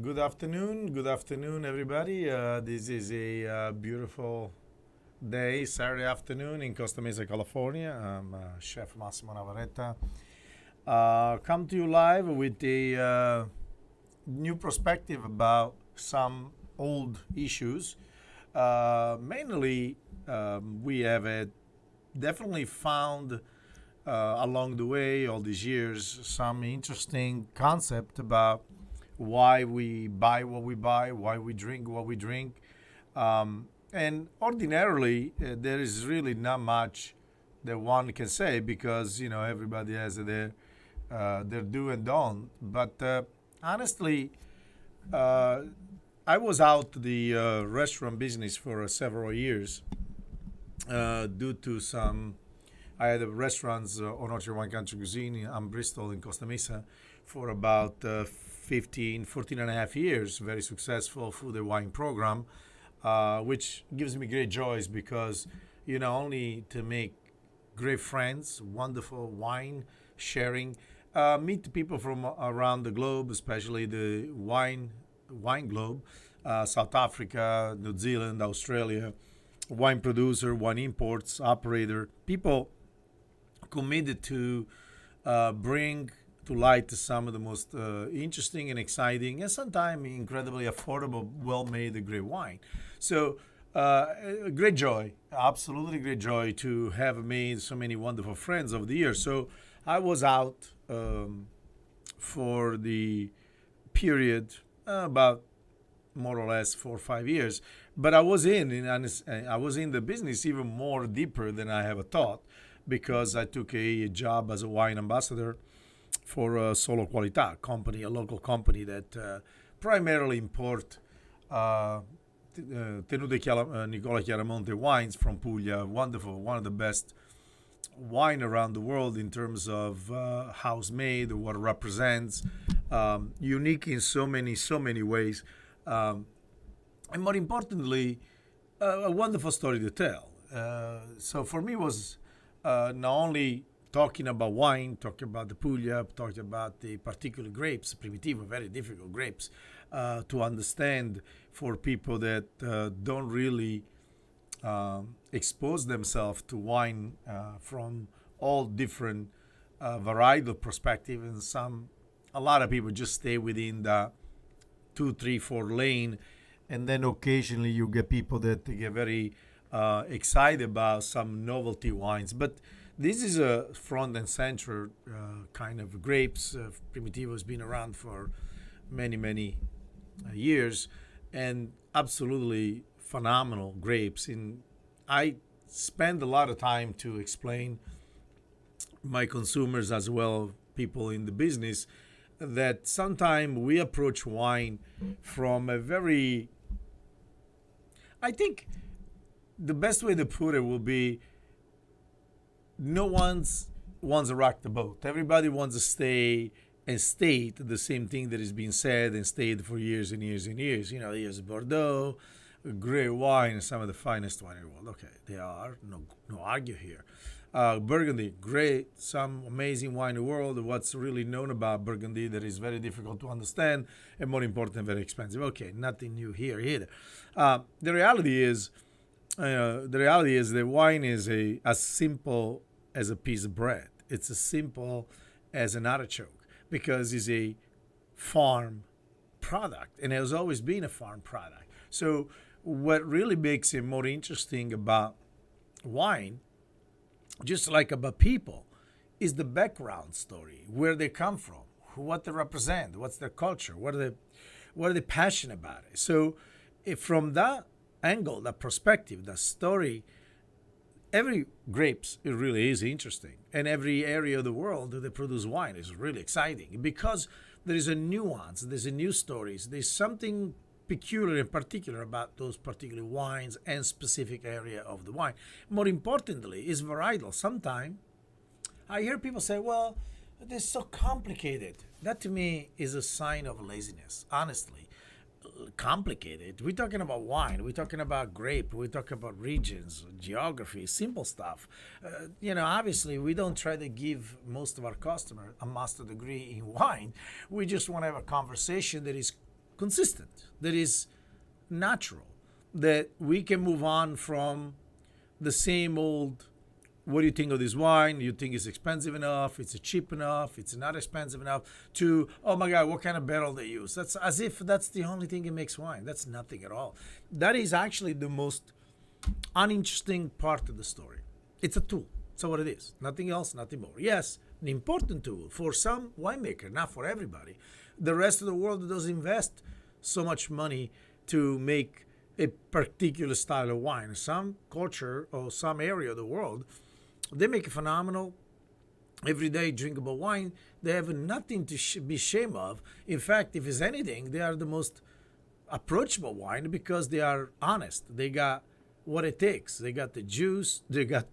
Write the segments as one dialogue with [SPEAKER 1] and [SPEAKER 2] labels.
[SPEAKER 1] Good afternoon, everybody. This is a beautiful day, Saturday afternoon in Costa Mesa, California. I'm Chef Massimo Navarrete. Come to you live with a new perspective about some old issues. Mainly, we have definitely found along the way, all these years, some interesting concept about why we buy what we buy, why we drink what we drink. And ordinarily, there is really not much that one can say because everybody has their do and don't. But honestly, uh, I was out the restaurant business for several years due to some. I had restaurants on Orchard Wine Country Cuisine in Bristol in Costa Mesa for about 15, 14 and a half years. Very successful food and wine program, which gives me great joys because, only to make great friends, wonderful wine sharing, meet people from around the globe, especially the wine globe, South Africa, New Zealand, Australia, wine producer, wine imports, operator, people committed to bring to light some of the most interesting and exciting and sometimes incredibly affordable, well-made, great wine. So, great joy, absolutely great joy to have made so many wonderful friends over the years. So, I was out for the period about more or less 4 or 5 years, but I was in the business even more deeper than I ever thought because I took a job as a wine ambassador for Solo Qualità company, a local company that primarily import Tenute Nicola Chiaramonte wines from Puglia. Wonderful, one of the best wine around the world in terms of house made, what it represents, unique in so many ways, and more importantly, a wonderful story to tell. So for me, was not only talking about wine, talking about the Puglia, talking about the particular grapes, Primitivo, very difficult grapes to understand for people that don't really expose themselves to wine from all different varietal perspective, and a lot of people just stay within the 2, 3, 4 lane, and then occasionally you get people that get very excited about some novelty wines. But this is a front and center kind of grapes. Primitivo has been around for many years, and absolutely phenomenal grapes. And I spend a lot of time to explain my consumers as well people in the business that sometimes we approach wine from a very, I think the best way to put it will be no one's wants to rock the boat. Everybody wants to stay and state the same thing that is being said and stayed for years and years and years. Here's Bordeaux, great wine, some of the finest wine in the world. Okay, they are, no argue here. Burgundy, great, some amazing wine in the world. What's really known about Burgundy that is very difficult to understand and more important, very expensive. Okay, nothing new here either. The reality is that wine is as simple as a piece of bread. It's as simple as an artichoke because it's a farm product and it has always been a farm product. So what really makes it more interesting about wine, just like about people, is the background story, where they come from, what they represent, what's their culture, what are they passionate about it. So if from that angle, that perspective, that story, every grapes it really is interesting, and every area of the world that they produce wine is really exciting because there is a nuance, there's a new stories, there's something peculiar and particular about those particular wines and specific area of the wine. More importantly, is varietal. Sometimes I hear people say, "Well, this is so complicated." That to me is a sign of laziness. Honestly, complicated. We're talking about wine. We're talking about grape. We're talking about regions, geography, simple stuff. Obviously, we don't try to give most of our customers a master degree in wine. We just want to have a conversation that is consistent, that is natural, that we can move on from the same old, what do you think of this wine? You think it's expensive enough? It's cheap enough? It's not expensive enough? To, oh my God, what kind of barrel they use? That's as if that's the only thing that makes wine. That's nothing at all. That is actually the most uninteresting part of the story. It's a tool. So what it is. Nothing else, nothing more. Yes, an important tool for some winemaker, not for everybody. The rest of the world doesn't invest so much money to make a particular style of wine. Some culture or some area of the world, they make a phenomenal, everyday drinkable wine. They have nothing to be ashamed of. In fact, if it's anything, they are the most approachable wine because they are honest. They got what it takes. They got the juice. They got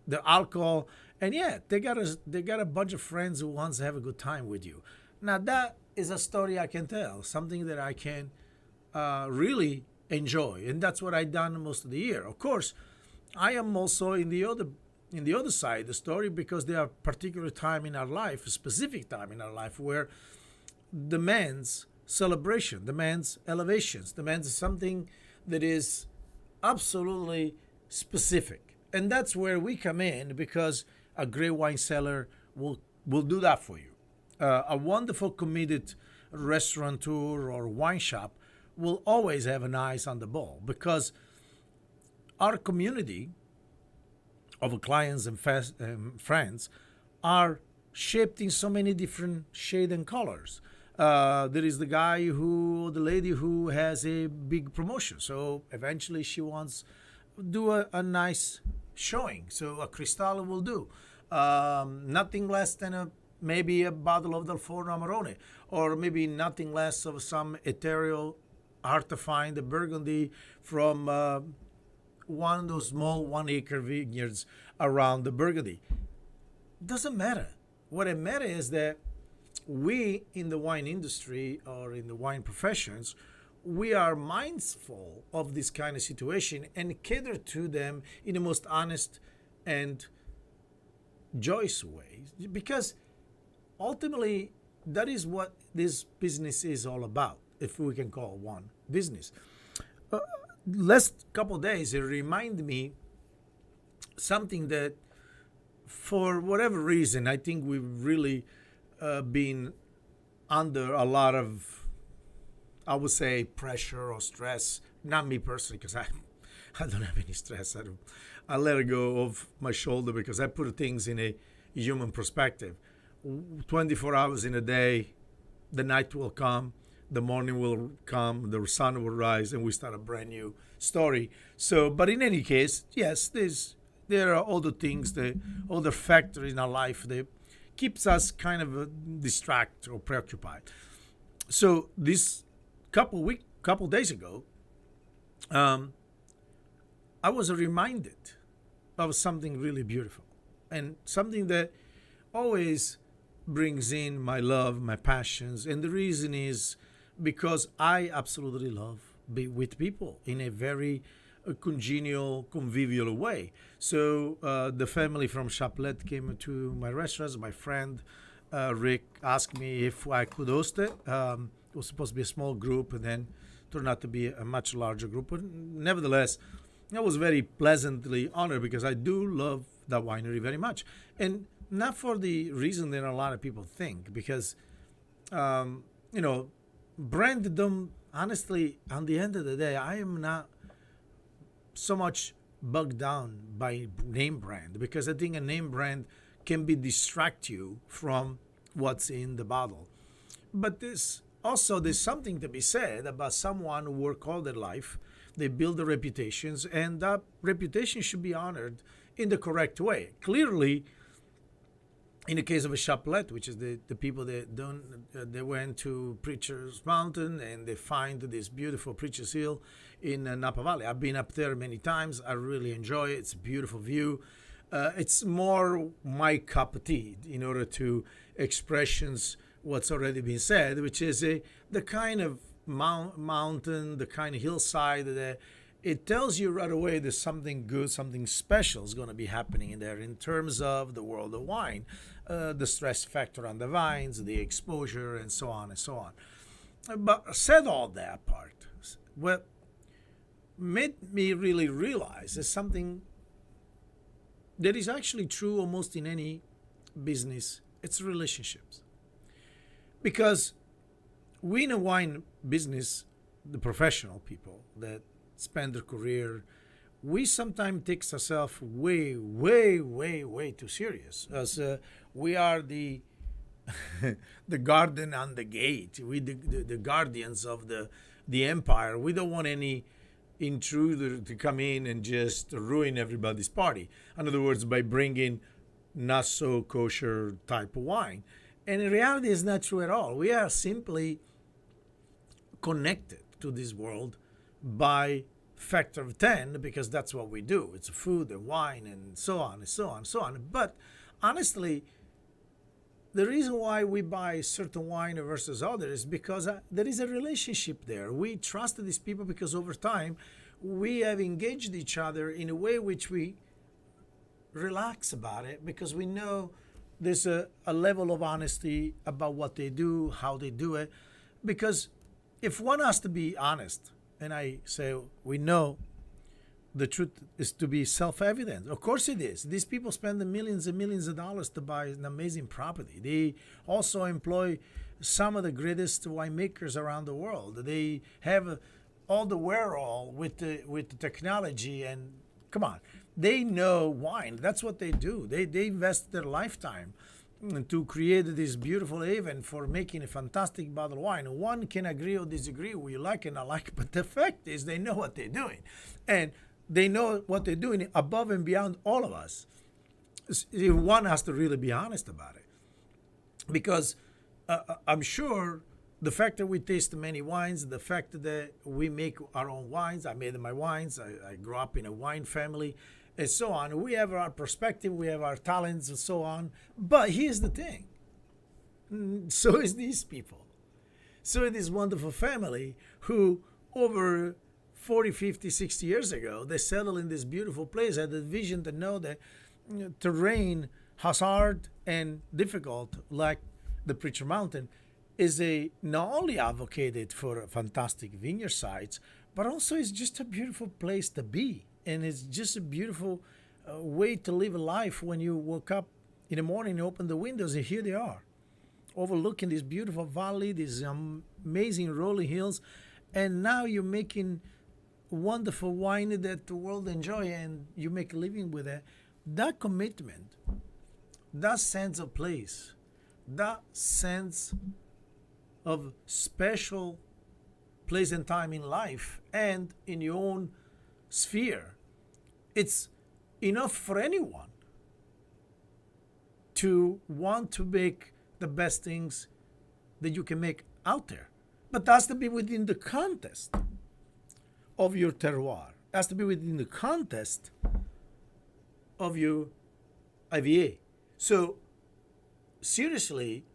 [SPEAKER 1] the alcohol, and yeah, they got a bunch of friends who wants to have a good time with you. Now that is a story I can tell, something that I can really enjoy, and that's what I've done most of the year. Of course, I am also in the other side of the story because there are particular time in our life, a specific time in our life where demands celebration, demands elevations, demands something that is absolutely specific. And that's where we come in because a great wine cellar will do that for you. A wonderful committed restaurateur or wine shop will always have an eyes on the ball because our community of clients and friends are shaped in so many different shades and colors. There is the lady who has a big promotion. So eventually she wants do a nice showing. So a Cristallo will do. Nothing less than maybe a bottle of Del Forno Amarone, or maybe nothing less of some ethereal, hard to find the Burgundy from one of those small 1 acre vineyards around the Burgundy. Doesn't matter. What it matters is that we in the wine industry or in the wine professions, we are mindful of this kind of situation and cater to them in the most honest and joyous way, because ultimately that is what this business is all about, if we can call one business. Last couple of days it reminded me something that for whatever reason I think we've really been under a lot of, I would say, pressure or stress. Not me personally, because I don't have any stress. I let it go off my shoulder because I put things in a human perspective. 24 hours in a day, the night will come, the morning will come, the sun will rise, and we start a brand new story. So, but in any case, yes, there are other things, other factors in our life that keeps us kind of distracted or preoccupied. So this couple days ago, I was reminded of something really beautiful and something that always brings in my love, my passions. And the reason is because I absolutely love be with people in a very congenial, convivial way. So the family from Chaplet came to my restaurants. My friend Rick asked me if I could host it. It was supposed to be a small group and then turned out to be a much larger group. But nevertheless, I was very pleasantly honored because I do love that winery very much. And not for the reason that a lot of people think, because, branddom, honestly, on the end of the day, I am not so much bogged down by name brand, because I think a name brand can distract you from what's in the bottle. But there's something to be said about someone who work all their life. They build their reputations, and that reputation should be honored in the correct way. Clearly, in the case of a Chaplet, which is the people that they went to Preacher's Mountain and they find this beautiful Preacher's Hill in Napa Valley. I've been up there many times. I really enjoy it. It's a beautiful view. It's more my cup of tea in order to expressions what's already been said, which is the kind of mountain, the kind of hillside that it tells you right away there's something good, something special is going to be happening in there in terms of the world of wine, the stress factor on the vines, the exposure, and so on and so on. But said all that part, what made me really realize is something that is actually true almost in any business. It's relationships. Because we in a wine business, the professional people that spend their career, we sometimes take ourselves way, way, way, way too serious. As we are the garden on the gate. We the guardians of the empire. We don't want any intruder to come in and just ruin everybody's party. In other words, by bringing not so kosher type of wine. And in reality, it's not true at all. We are simply connected to this world by factor of 10 because that's what we do. It's food and wine and so on and so on and so on. But honestly, the reason why we buy certain wine versus others is because there is a relationship there. We trust these people because over time we have engaged each other in a way which we relax about it because we know there's a level of honesty about what they do, how they do it. Because if one has to be honest, and I say we know the truth is to be self-evident. Of course it is. These people spend the millions and millions of dollars to buy an amazing property. They also employ some of the greatest winemakers around the world. They have all the wherewithal with the technology and come on, they know wine. That's what they do. They invest their lifetime to create this beautiful haven for making a fantastic bottle of wine. One can agree or disagree, we like and not like, but the fact is they know what they're doing. And they know what they're doing above and beyond all of us. One has to really be honest about it. Because I'm sure the fact that we taste many wines, the fact that we make our own wines, I made my wines, I grew up in a wine family, and so on. We have our perspective, we have our talents, and so on. But here's the thing. So is these people. So is this wonderful family who over 40, 50, 60 years ago, they settled in this beautiful place, had the vision to know that terrain has hard and difficult, like the Preacher Mountain, is a not only advocated for fantastic vineyard sites, but also it's just a beautiful place to be. And it's just a beautiful way to live a life when you woke up in the morning and open the windows and here they are, overlooking this beautiful valley, these amazing rolling hills. And now you're making wonderful wine that the world enjoy and you make a living with it. That commitment, that sense of place, that sense of special place and time in life and in your own sphere, it's enough for anyone to want to make the best things that you can make out there. But that has to be within the context of your terroir. It has to be within the context of your IVA. So seriously,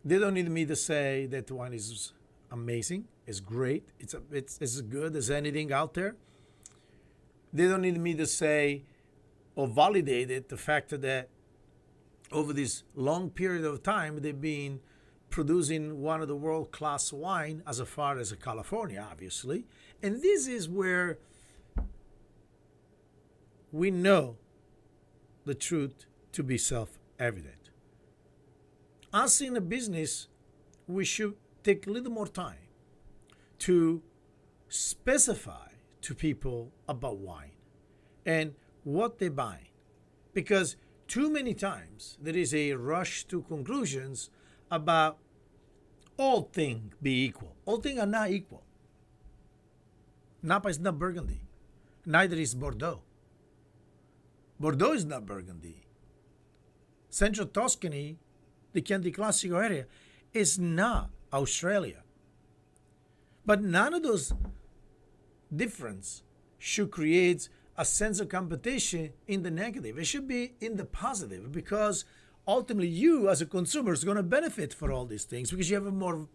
[SPEAKER 1] they don't need me to say that the wine is amazing, it's great, it's as good as anything out there. They don't need me to say or validate it, the fact that over this long period of time they've been producing one of the world-class wine as far as California, obviously. And this is where we know the truth to be self-evident. Us in a business, we should take a little more time to specify to people about wine and what they buy. Because too many times there is a rush to conclusions about all things be equal. All things are not equal. Napa is not Burgundy. Neither is Bordeaux. Bordeaux is not Burgundy. Central Tuscany, the Chianti Classico area, is not Australia. But none of those difference should create a sense of competition in the negative. It should be in the positive, because ultimately you as a consumer is going to benefit for all these things, because you have a more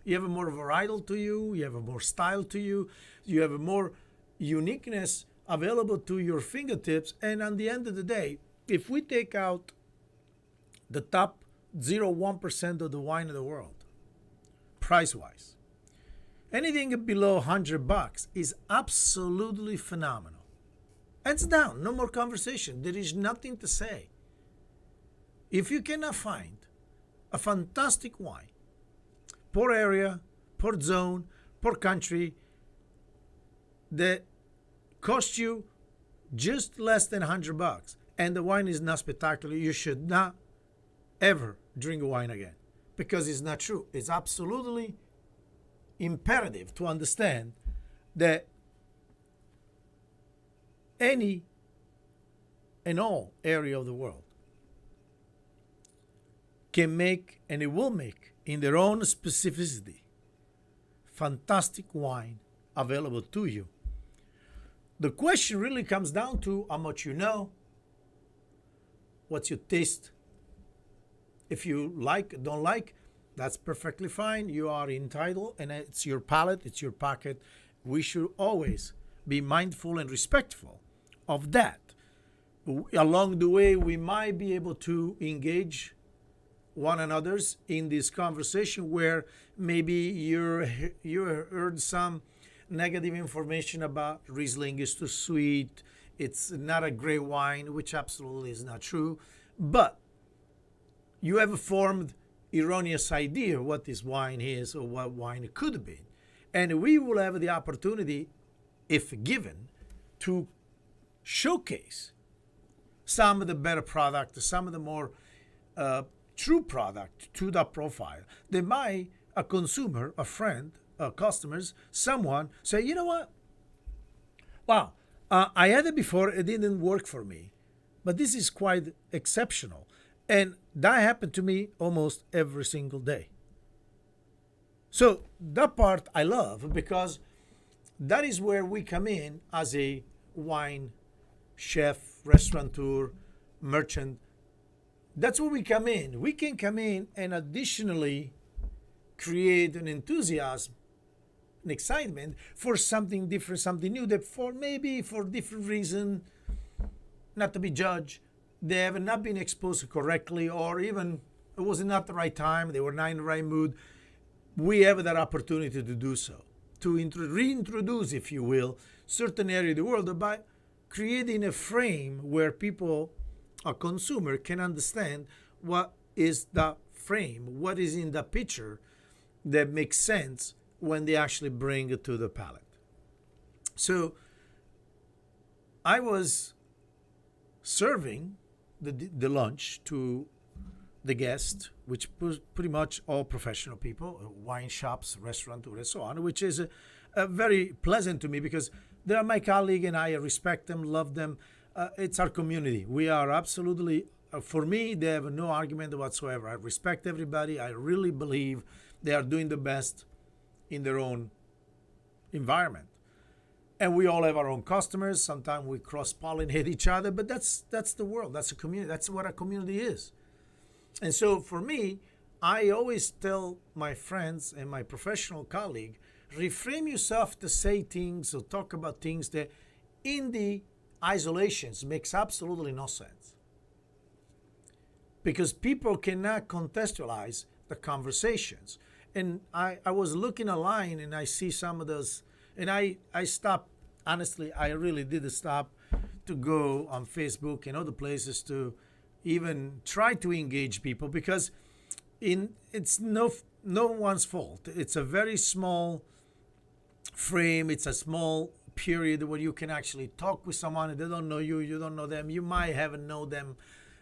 [SPEAKER 1] varietal to you, you have a more style to you, you have a more uniqueness available to your fingertips. And at the end of the day, if we take out the top 0.1% of the wine of the world, price-wise. Anything below $100 is absolutely phenomenal. Hands down, no more conversation. There is nothing to say. If you cannot find a fantastic wine, per area, per zone, per country, that costs you just less than $100, and the wine is not spectacular, you should not ever drink wine again, because it's not true. It's absolutely imperative to understand that any and all area of the world can make, and it will make in their own specificity, fantastic wine available to you. The question really comes down to how much you know, what's your taste. If you like, don't like, that's perfectly fine. You are entitled, and it's your palate, it's your pocket. We should always be mindful and respectful of that. Along the way, we might be able to engage one another's in this conversation where maybe you heard some negative information about Riesling is too sweet, it's not a great wine, which absolutely is not true. But you have formed erroneous idea what this wine is or what wine could have been. And we will have the opportunity, if given, to showcase some of the better product, some of the more true product to that profile. They might, a consumer, a friend, customers, someone say, you know what? Wow, I had it before, it didn't work for me, but this is quite exceptional. And that happened to me almost every single day. So that part I love, because that is where we come in as a wine chef, restaurateur, merchant. That's where we come in. We can come in and additionally create an enthusiasm, an excitement for something different, something new, that for maybe for different reason, not to be judged, they have not been exposed correctly, or even it was not the right time, they were not in the right mood. We have that opportunity to do so, to reintroduce, if you will, certain area of the world by creating a frame where people, a consumer, can understand what is the frame, what is in the picture that makes sense when they actually bring it to the palate. So I was serving the lunch to the guests, which was pretty much all professional people, wine shops, restaurants, and so on, which is very pleasant to me, because they are my colleague and I respect them, love them. It's our community. We are absolutely, for me, they have no argument whatsoever. I respect everybody. I really believe they are doing the best in their own environment. And we all have our own customers. Sometimes we cross-pollinate each other, but that's the world. That's a community. That's what a community is. And so for me, I always tell my friends and my professional colleague, reframe yourself to say things or talk about things that in the isolations makes absolutely no sense. Because people cannot contextualize the conversations. And I was looking online and I see some of those, and I stopped, honestly, I really did stop to go on Facebook and other places to even try to engage people, because it's no one's fault. It's a very small frame. It's a small period where you can actually talk with someone and they don't know you, you don't know them. You might haven't known them,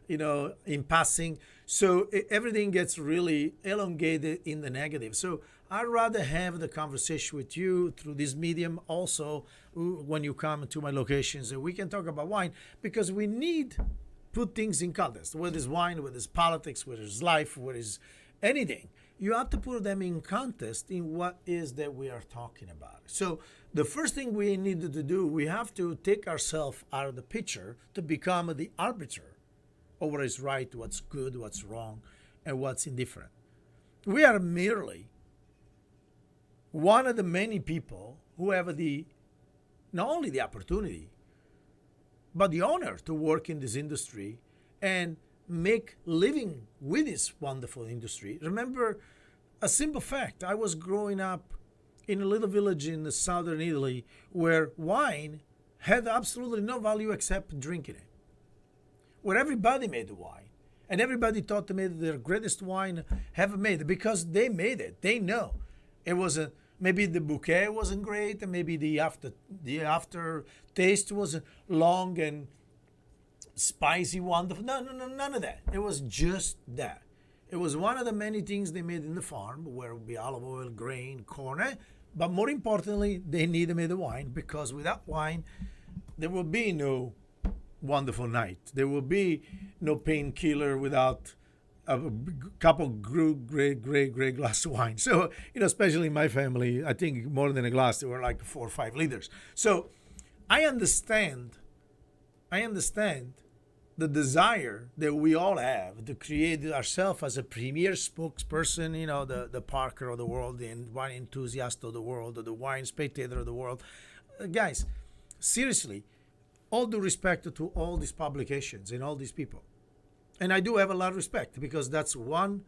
[SPEAKER 1] in passing. So everything gets really elongated in the negative. So I'd rather have the conversation with you through this medium also when you come to my locations, and we can talk about wine, because we need put things in context, whether it's wine, whether it's politics, whether it's life, whether it's anything. You have to put them in context in what is that we are talking about. So the first thing we needed to do, we have to take ourselves out of the picture to become the arbiter of what is right, what's good, what's wrong, and what's indifferent. We are merely one of the many people who have not only the opportunity, but the honor to work in this industry and make living with this wonderful industry. Remember, A simple fact, I was growing up in a little village in the southern Italy where wine had absolutely no value except drinking it, where everybody made the wine. And everybody thought they made their greatest wine ever made because they made it. They know. It wasn't, maybe the bouquet wasn't great, and maybe the after taste was long and spicy, wonderful. No, no, no, none of that. It was just that. It was one of the many things they made in the farm, where it would be olive oil, grain, corn. But more importantly, they needed to make the wine, because without wine, there will be no wonderful night. There will be no painkiller without a cup of great glass of wine. So, especially in my family, I think more than a glass, there were like 4 or 5 liters. So I understand the desire that we all have to create ourselves as a premier spokesperson, the Parker of the world, the wine enthusiast of the world, or the wine spectator of the world. Guys, seriously, all due respect to all these publications and all these people. And I do have a lot of respect, because that's one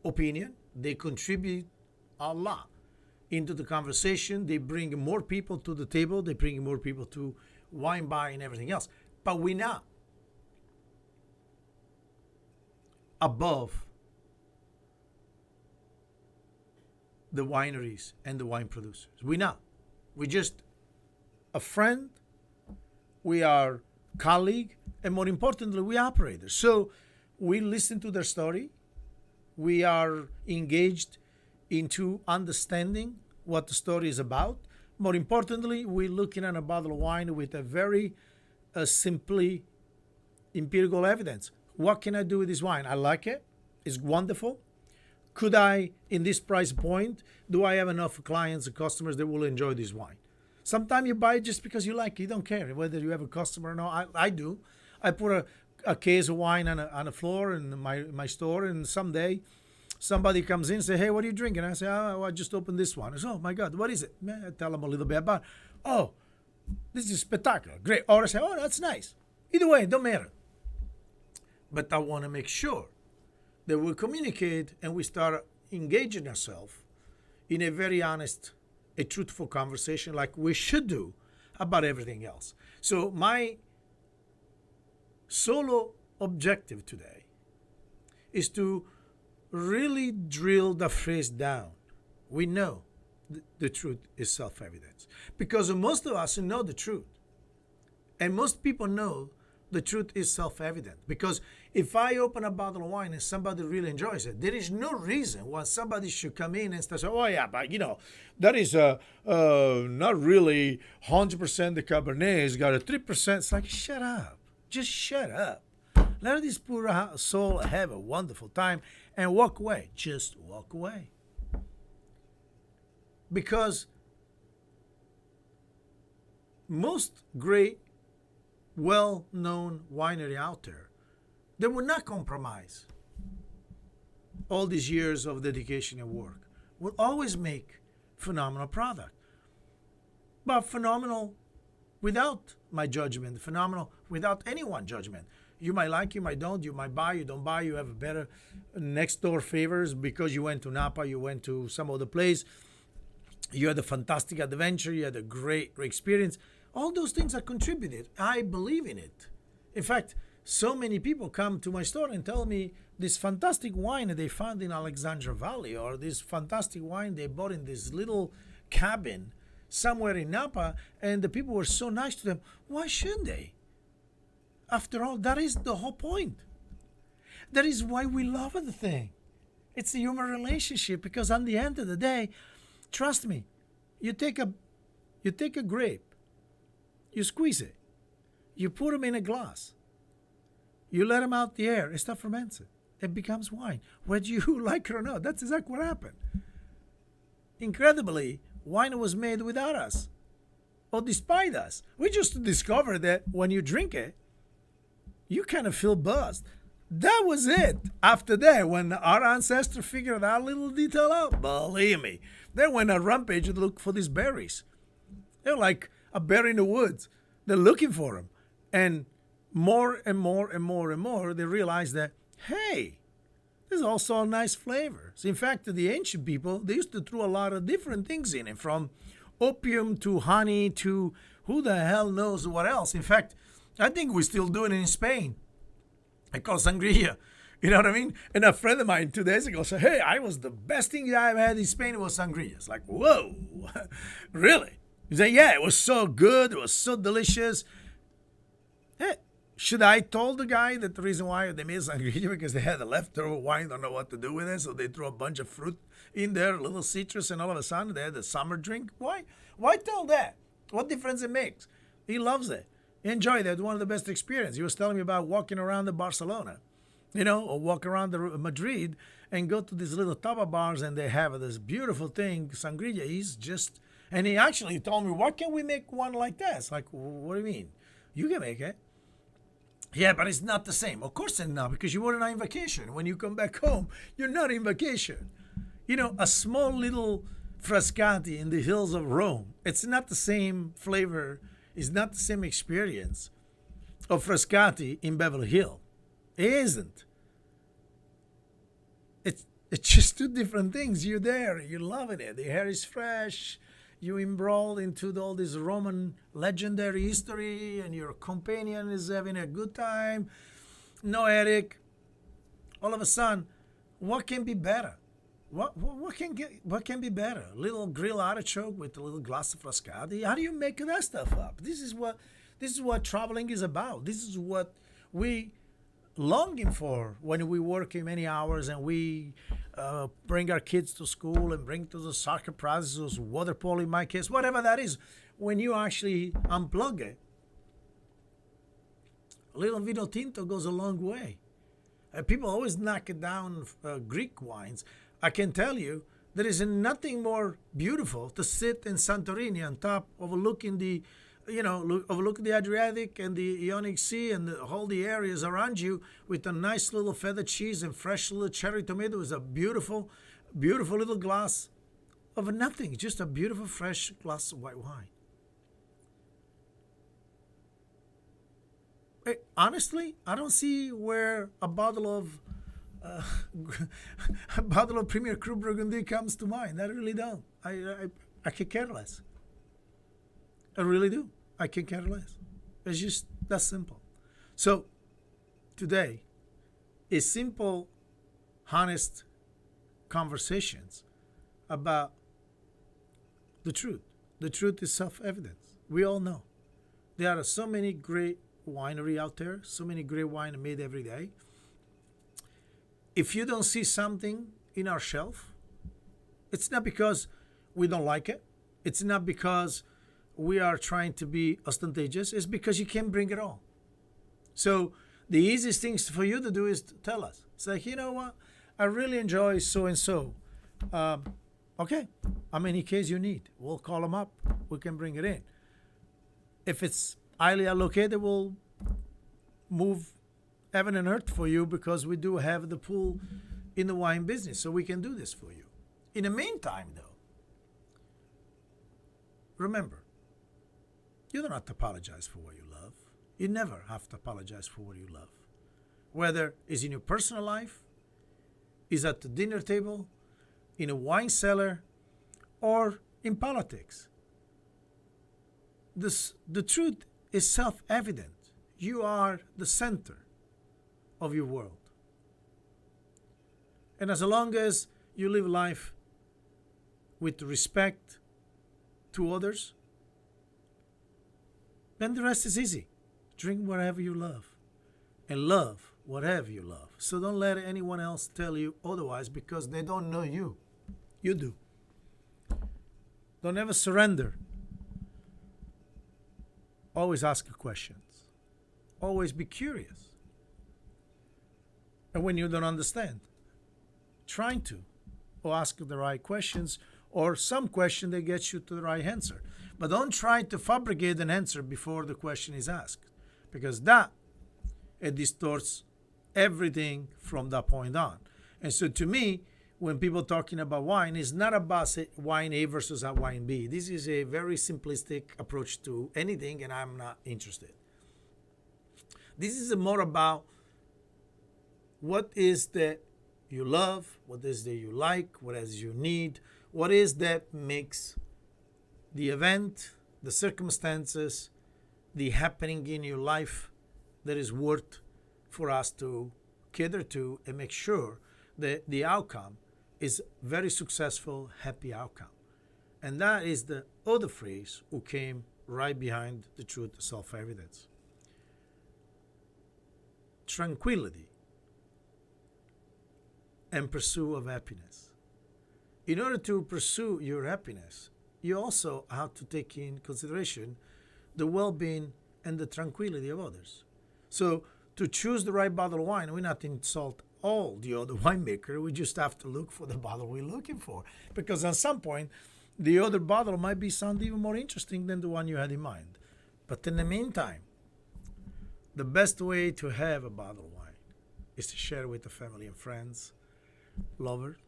[SPEAKER 1] opinion. They contribute a lot into the conversation. They bring more people to the table. They bring more people to wine buy and everything else. But we're not above the wineries and the wine producers. We're not. We're just a friend. We are colleague, and more importantly, we operators. So we listen to their story. We are engaged into understanding what the story is about. More importantly, we're looking at a bottle of wine with a very simply empirical evidence. What can I do with this wine? I like it. It's wonderful. Could I, in this price point, do I have enough clients and customers that will enjoy this wine? Sometimes you buy it just because you like it. You don't care whether you have a customer or not. I do. I put a case of wine on the floor in my store, and someday somebody comes in and say, "Hey, what are you drinking?" I say, "Oh, I just opened this one." I say, "Oh my God, what is it?" I tell them a little bit about, "Oh, this is spectacular, great." Or I say, "Oh, that's nice." Either way, it don't matter. But I want to make sure that we communicate and we start engaging ourselves in a very honest, a truthful conversation like we should do about everything else. So my solo objective today is to really drill the phrase down. We know the truth is self-evident, because most of us know the truth. And most people know the truth is self-evident, because if I open a bottle of wine and somebody really enjoys it, there is no reason why somebody should come in and start saying, "Oh yeah, but that is not really 100% the Cabernet. It's got a 3%. It's like, shut up. Just shut up. Let this poor soul have a wonderful time and walk away. Just walk away. Because most great, well-known winery out there, they will not compromise all these years of dedication and work. Will always make phenomenal product. But phenomenal without my judgment, phenomenal without anyone's judgment. You might like, you might don't, you might buy, you don't buy, you have a better next door favors because you went to Napa, you went to some other place, you had a fantastic adventure, you had a great experience. All those things are contributed. I believe in it. In fact, so many people come to my store and tell me this fantastic wine that they found in Alexandra Valley, or this fantastic wine they bought in this little cabin somewhere in Napa, and the people were so nice to them. Why shouldn't they? After all, that is the whole point. That is why we love the thing. It's the human relationship, because on the end of the day, trust me, you take a grape, you squeeze it, you put them in a glass, you let them out the air, it starts fermenting. It becomes wine. Whether you like it or not, that's exactly what happened. Incredibly, wine was made without us, or despite us. We just discovered that when you drink it, you kind of feel buzzed. That was it. After that, when our ancestors figured that little detail out, believe me, they went on a rampage to look for these berries. They're like a bear in the woods. They're looking for them. And more and more and more and more, they realize that, hey, There's also a nice flavor. So in fact, the ancient people, they used to throw a lot of different things in it, from opium to honey to who the hell knows what else. In fact, I think we still do it in Spain. I call sangria. You know what I mean? And a friend of mine 2 days ago said, hey, I was the best thing I've had in Spain was sangria. It's like, whoa, really? He said, yeah, it was so good. It was so delicious. Hey, should I told the guy that the reason why they made sangria because they had a leftover wine, don't know what to do with it, so they threw a bunch of fruit in there, a little citrus, and all of a sudden they had a summer drink? Why? Why tell that? What difference it makes? He loves it. He enjoyed it. One of the best experiences. He was telling me about walking around the Barcelona, or walk around the Madrid and go to these little tapa bars and they have this beautiful thing. Sangria is just, and he actually told me, why can't we make one like that? It's like, what do you mean? You can make it. Yeah, but it's not the same. Of course it's not, because you were not on vacation. When you come back home, you're not in vacation. A small little Frascati in the hills of Rome, it's not the same flavor, it's not the same experience of Frascati in Beverly Hills. It isn't. It's just two different things. You're there, you're loving it. The hair is fresh. You embroiled into all this Roman legendary history, and your companion is having a good time. No headache. All of a sudden, what can be better? What can be better? A little grilled artichoke with a little glass of Frascati. How do you make that stuff up? This is what traveling is about. This is what we longing for when we work in many hours and we bring our kids to school and bring to the soccer practices, water polo in my case, whatever that is. When you actually unplug it, a little vino tinto goes a long way. People always knock it down Greek wines. I can tell you there is nothing more beautiful to sit in Santorini on top overlooking the Adriatic and the Ionic Sea and all the areas around you with a nice little feta cheese and fresh little cherry tomato. Is a beautiful, beautiful little glass of nothing, just a beautiful fresh glass of white wine. Honestly, I don't see where a bottle of Premier Cru Burgundy comes to mind. I really don't. I could care less. I really do. I can care less. It's just that simple. So today is simple, honest conversations about the truth. The truth is self-evident. We all know. There are so many great winery out there, so many great wine made every day. If you don't see something in our shelf, it's not because we don't like it. It's not because we are trying to be ostentatious. It's because you can't bring it all. So the easiest things for you to do is to tell us. It's like, you know what? I really enjoy so-and-so. Okay, how many cases you need? We'll call them up. We can bring it in. If it's highly allocated, we'll move heaven and earth for you, because we do have the pool in the wine business, so we can do this for you. In the meantime, though, remember, you don't have to apologize for what you love. You never have to apologize for what you love. Whether it's in your personal life, is at the dinner table, in a wine cellar, or in politics. The truth is self-evident. You are the center of your world. And as long as you live life with respect to others, then the rest is easy. Drink whatever you love and love whatever you love. So don't let anyone else tell you otherwise, because they don't know you. You do. Don't ever surrender. Always ask questions. Always be curious. And when you don't understand, trying to, or ask the right questions, or some question that gets you to the right answer. But don't try to fabricate an answer before the question is asked, because it distorts everything from that point on. And so to me, when people talking about wine, it's not about say, wine A versus wine B. This is a very simplistic approach to anything, and I'm not interested. This is more about what is the you love, what is that you like, what is you need, what is that makes the event, the circumstances, the happening in your life that is worth for us to cater to and make sure that the outcome is very successful, happy outcome. And that is the other phrase who came right behind the truth of self-evidence. Tranquility and pursuit of happiness. In order to pursue your happiness, you also have to take in consideration the well-being and the tranquility of others. So to choose the right bottle of wine, we not insult all the other winemaker. We just have to look for the bottle we're looking for. Because at some point, the other bottle might be sound even more interesting than the one you had in mind. But in the meantime, the best way to have a bottle of wine is to share with the family and friends, lovers.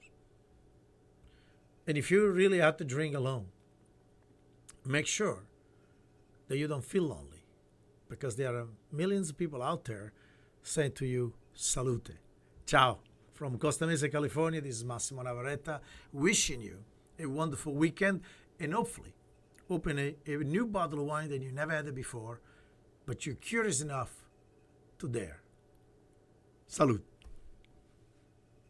[SPEAKER 1] And if you really have to drink alone, make sure that you don't feel lonely, because there are millions of people out there saying to you, salute. Ciao. From Costa Mesa, California, this is Massimo Navarrete, wishing you a wonderful weekend, and hopefully open a new bottle of wine that you never had it before, but you're curious enough to dare. Salute.